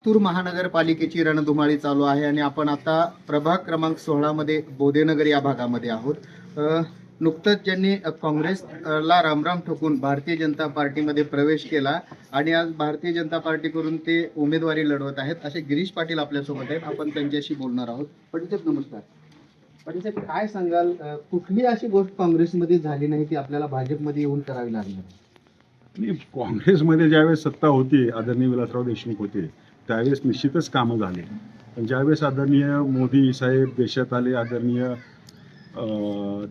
लातूर महानगरपालिकेची रणधुमाळी चालू आहे आणि आपण आता प्रभाग क्रमांक 16 मध्ये बोधेनगर या भागामध्ये आहोत. नुकतंच ज्यांनी काँग्रेसला रामराम ठोकून भारतीय जनता पार्टीमध्ये प्रवेश केला आणि आज भारतीय जनता पार्टीकडून ते उमेदवारी लढवत आहेत असे गिरीश पाटील आपल्यासोबत आहेत. आपण त्यांच्याशी बोलणार आहोत. पाटील साहेब नमस्कार. पाटील साहेब काय सांगाल, कुठली अशी गोष्ट काँग्रेसमध्ये झाली नाही ती आपल्याला भाजपमध्ये येऊन करावी लागली? आणि काँग्रेसमध्ये ज्यावेळेस सत्ता होती, आदरणीय विलासराव देशमुख होते, त्यावेळेस निश्चितच कामं झाले. पण ज्यावेळेस आदरणीय मोदी साहेब देशात आले, आदरणीय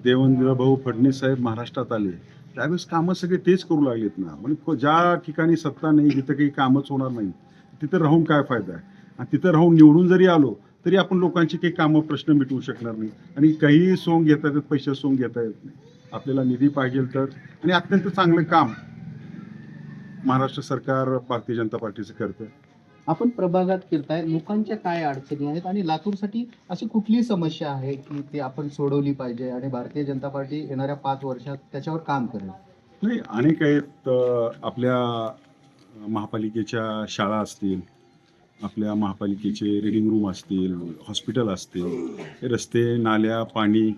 देवेंद्र भाऊ फडणवीस साहेब महाराष्ट्रात आले, त्यावेळेस कामं सगळे तेच करू लागलेत ना. म्हणजे ज्या ठिकाणी सत्ता नाही, जिथं काही कामच होणार नाही, तिथं राहून काय फायदा आहे? आणि तिथं राहून निवडून जरी आलो तरी आपण लोकांची काही कामं प्रश्न मिटवू शकणार नाही. आणि काही सोंग घेता येतात, पैसे सोंग घेता येत नाही. आपल्याला निधी पाहिजे तर, आणि अत्यंत चांगलं काम महाराष्ट्र सरकार भारतीय जनता पार्टीचं करतं. आपण प्रभागात फिरताय, लोकांच्या काय अडचणी आहेत आणि लातूरसाठी अशी कुठली समस्या आहे की ती आपण सोडवली पाहिजे आणि भारतीय जनता पार्टी येणाऱ्या 5 वर्षात त्याच्यावर काम करेल? नाही, अनेक आहेत. आपल्या महापालिकेच्या शाळा असतील, आपल्या महापालिकेचे रिडिंग रूम असतील, हॉस्पिटल असतील, रस्ते नाल्या पाणी,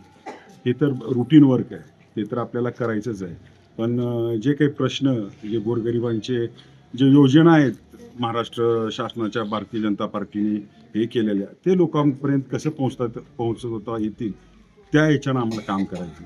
हे तर रुटीन वर्क आहे, ते तर आपल्याला करायचंच आहे. पण जे काही प्रश्न, जे गोरगरिबांचे जे योजना आहेत महाराष्ट्र शासनाच्या भारतीय जनता पार्टीने हे केलेल्या, ते लोकांपर्यंत कसं पोहोचवता येतील त्या ह्याच्यानं आम्हाला काम करायचं.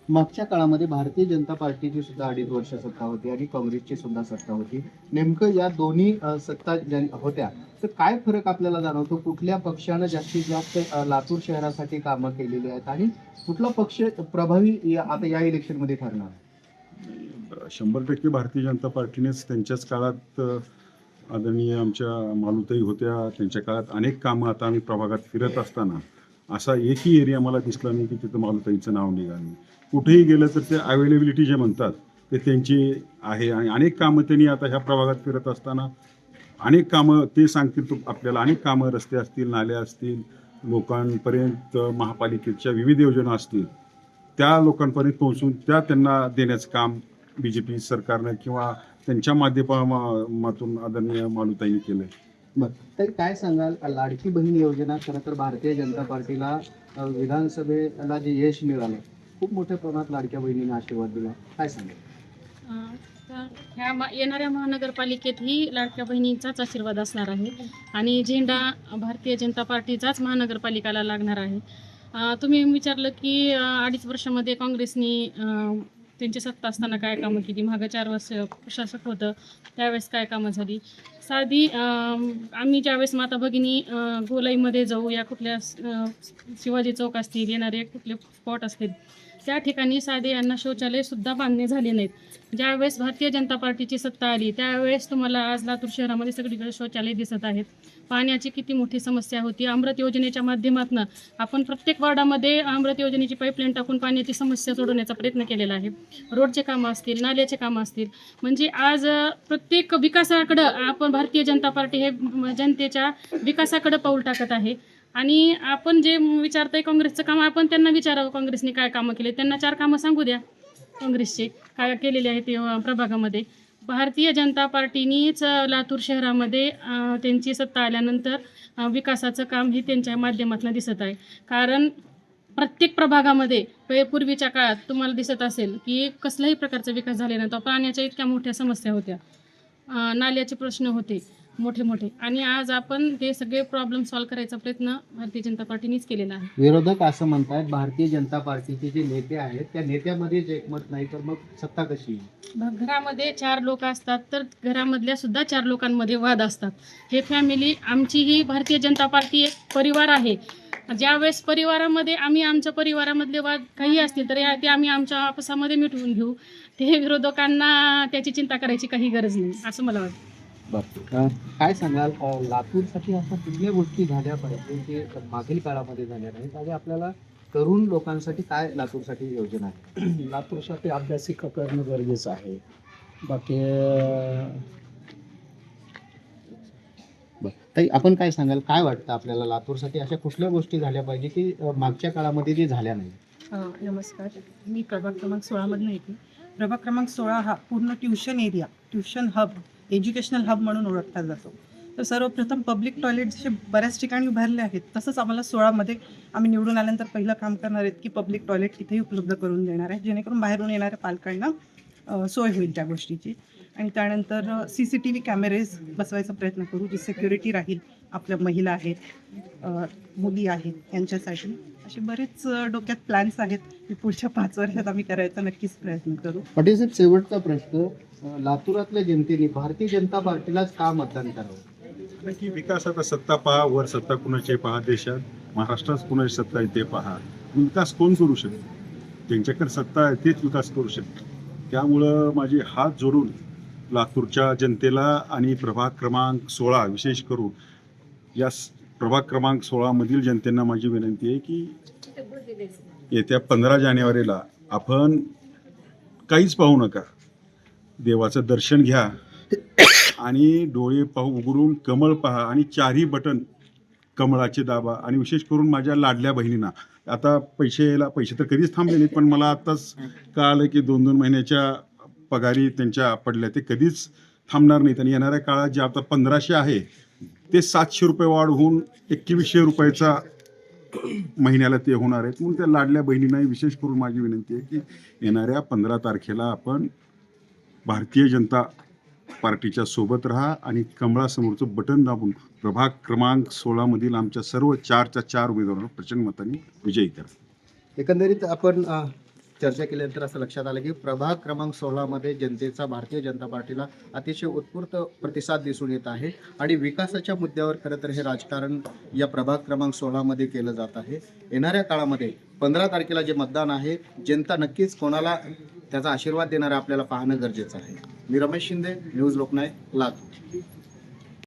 मागच्या काळामध्ये भारतीय जनता पार्टीची सुद्धा 2.5 वर्ष सत्ता होती आणि काँग्रेसची सुद्धा सत्ता होती. नेमकं या दोन्ही सत्ता होत्या तर काय फरक आपल्याला जाणवतो? कुठल्या पक्षानं जास्तीत जास्त लातूर शहरासाठी कामं केलेली आहेत आणि कुठला पक्ष प्रभावी आता या इलेक्शनमध्ये ठरणार? 100% भारतीय जनता पार्टीनेच त्यांच्याच काळात, आदरणीय आमच्या मालुताई होत्या, त्यांच्या काळात अनेक कामं. आता आम्ही प्रभागात फिरत असताना असा एकही एरिया मला दिसला नाही की तिथं मालुताईचं नाव निघालं नाही. कुठेही गेलं तर ते अवेलेबिलिटी जे म्हणतात ते त्यांची आहे. आणि अनेक कामं त्यांनी आता ह्या प्रभागात फिरत असताना अनेक कामं ते सांगतील तो आपल्याला. अनेक कामं, रस्ते असतील, नाल्या असतील, लोकांपर्यंत महापालिकेच्या विविध योजना असतील, त्या लोकांपर्यंत पोहोचून त्या त्यांना देण्याचं काम BJP सरकारनं किंवा त्यांच्या माध्यमातून आदरणीय मालुताईंनी केलंय. बरं, तर काय सांगाल, लाडकी बहीण योजना खरं तर भारतीय जनता पार्टीला विधानसभेला जे यश मिळालं, खूप मोठ्या प्रमाणात लाडक्या बहिणीने आशीर्वाद दिला, काय सांगाल? तर येणाऱ्या महानगरपालिकेत ही लाडक्या बहिणींचाच आशीर्वाद असणार आहे आणि झेंडा भारतीय जनता पार्टीचाच महानगरपालिकाला लागणार आहे. तुम्ही विचारलं की 2.5 वर्षामध्ये काँग्रेसनी त्यांची सत्ता असताना काय कामं केली, मागं 4 वर्ष प्रशासक होतं त्यावेळेस काय कामं झाली. साधी आम्ही ज्यावेळेस माता भगिनी गोलाईमध्ये जाऊ, या कुठल्या शिवाजी चौक असतील, येणारे कुठले स्पॉट असतील, त्या ठिकाणी साधे यांना शौचालयसुद्धा बांधणे झाले नाहीत. ज्यावेळेस भारतीय जनता पार्टीची सत्ता आली त्यावेळेस तुम्हाला आज लातूर शहरामध्ये सगळीकडे शौचालय दिसत आहेत. पाण्याची किती मोठी समस्या होती. अमृत योजनेच्या माध्यमातून आपण प्रत्येक वार्डामध्ये अमृत योजनेची पाईपलाईन टाकून पाण्याची समस्या सोडवण्याचा प्रयत्न केलेला आहे. रोडचे कामं असतील, नाल्याचे कामं असतील, म्हणजे आज प्रत्येक विकासाकडं आपण भारतीय जनता पार्टी हे जनतेच्या विकासाकडं पाऊल टाकत आहे. आणि आपण जे विचारताय काँग्रेसचं काम, आपण त्यांना विचारावं काँग्रेसने काय कामं केले. त्यांना 4 कामं सांगू द्या काँग्रेसचे काय केलेले आहे ते प्रभागामध्ये. भारतीय जनता पार्टीनीच लातूर शहरामध्ये त्यांची सत्ता आल्यानंतर विकासाचं काम हे त्यांच्या माध्यमातून दिसत आहे. कारण प्रत्येक प्रभागामध्ये पूर्वीच्या काळात तुम्हाला दिसत असेल की कसल्याही प्रकारचा विकास झाले नव्हता. पाण्याच्या इतक्या मोठ्या समस्या होत्या, नाल्याचे प्रश्न होते मोठे मोठे, आणि आज आपण ते सगळे प्रॉब्लेम सॉल्व्ह करायचा प्रयत्न भारतीय जनता पार्टीनेच केलेला आहे. विरोधक असं म्हणतात भारतीय जनता पार्टीचे जे नेते आहेत त्या नेत्यामध्येच एकमत नाही तर मग सत्ता कशी येईल? घरामध्ये 4 लोक असतात तर घरामधल्या सुद्धा 4 लोकांमध्ये वाद असतात. हे फॅमिली, आमची ही भारतीय जनता पार्टी एक परिवार आहे. ज्यावेळेस परिवारामध्ये आम्ही आमच्या परिवारामधले वाद काही असतील तर ते आम्ही आमच्या आपसामध्ये मिटवून घेऊ. ते विरोधकांना त्याची चिंता करायची काही गरज नाही असं मला वाटतं. बरं, काय सांगाल, लातूरसाठी अशा कुठल्या गोष्टी झाल्या पाहिजे जे मागील काळामध्ये झाल्या नाहीत आणि आपल्याला तरुण लोकांसाठी काय लातूरसाठी योजना आहे? लातूरसाठी अभ्यासिका करणं गरजेचं आहे. बाकी ताई, आपण काय सांगाल, काय वाटतं आपल्याला लातूरसाठी अशा कुठल्या गोष्टी झाल्या पाहिजे की मागच्या काळामध्ये जे झाल्या नाही? नमस्कार, मी प्रभाग क्रमांक 16 मधून येते. प्रभाग क्रमांक 16 हा पूर्ण tuition area, tuition hub, educational hub म्हणून ओळखला जातो. तर सर्वप्रथम पब्लिक टॉयलेट जसे बऱ्याच ठिकाणी उभारले आहेत, तसंच आम्हाला 16मध्ये आम्ही निवडून आल्यानंतर पहिलं काम करणार आहेत की पब्लिक टॉयलेट इथेही उपलब्ध करून देणार आहे, जेणेकरून बाहेरून येणाऱ्या पालकांना सोय होईल त्या गोष्टीची. आणि त्यानंतर CCTV कॅमेरेज बसवायचा प्रयत्न करू, जी सिक्युरिटी राहील आपल्या महिला आहेत, मुली आहेत यांच्यासाठी. असे बरेच डोक्यात प्लॅन्स आहेत, की पुढच्या 5 वर्षात आम्ही करायचा नक्कीच प्रयत्न करू. पाटील साहेब, शेवटचा प्रश्न, लातूरातल्या जनतेने भारतीय जनता पार्टीलाच का मतदान करावं? की विकासाचा सत्ता पहा, वर सत्ता कुणाची पहा, देशात महाराष्ट्रात कुणाची सत्ता आहे ते पहा. विकास कोण करू शकतो? त्यांच्याकडे सत्ता आहे तेच विकास करू शकतो. त्यामुळं माझे हात जोडून लातूरच्या जनतेला आणि प्रभाग क्रमांक 16 विशेष करून या प्रभाग क्रमांक 16 मधील जनतेला माझी विनंती आहे की येत्या 15 जानेवारीला आपण काहीच पाहू नका, देवाचं दर्शन घ्या आणि डोळे उघडून कमळ पहा आणि 4ही बटन कमळाचे दाबा. आणि विशेष करून माझ्या लाडल्या बहिणींना, आता पैसे तर कधीच थांबले नाहीत, पण मला आत्ताच कळालं की 2-2 महिन्याच्या पगारी त्यांच्या पडल्या, ते कधीच थांबणार नाहीत. आणि येणाऱ्या काळात जे आता 1500 आहे ते 700 रुपये वाढ होऊन 2100 रुपयाचा महिन्याला ते होणार आहेत. म्हणून त्या लाडल्या बहिणींनाही विशेष करून माझी विनंती आहे की येणाऱ्या 15 तारखेला आपण भारतीय जनता पार्टीच्या सोबत राहा आणि कमळासमोरचं बटन दाबून प्रभाग क्रमांक 16 मधील आमच्या सर्व 4च्या 4 उमेदवारांना प्रचंड मतांनी विजयी करा. एकंदरीत आपण चर्चा केल्यानंतर असं लक्षात आलं की प्रभाग क्रमांक 16 मध्ये जनतेचा भारतीय जनता पार्टीला अतिशय उत्स्फूर्त प्रतिसाद दिसून येत आहे आणि विकासाच्या मुद्द्यावर खरं तर हे राजकारण या प्रभाग क्रमांक 16 मध्ये केलं जात आहे. येणाऱ्या काळामध्ये 15 तारखेला जे मतदान आहे, जनता नक्कीच कोणाला त्याचा आशीर्वाद देणारा आपल्याला पाहणं गरजेचं आहे. मी रमेश शिंदे, न्यूज लोकनायक, लातूर.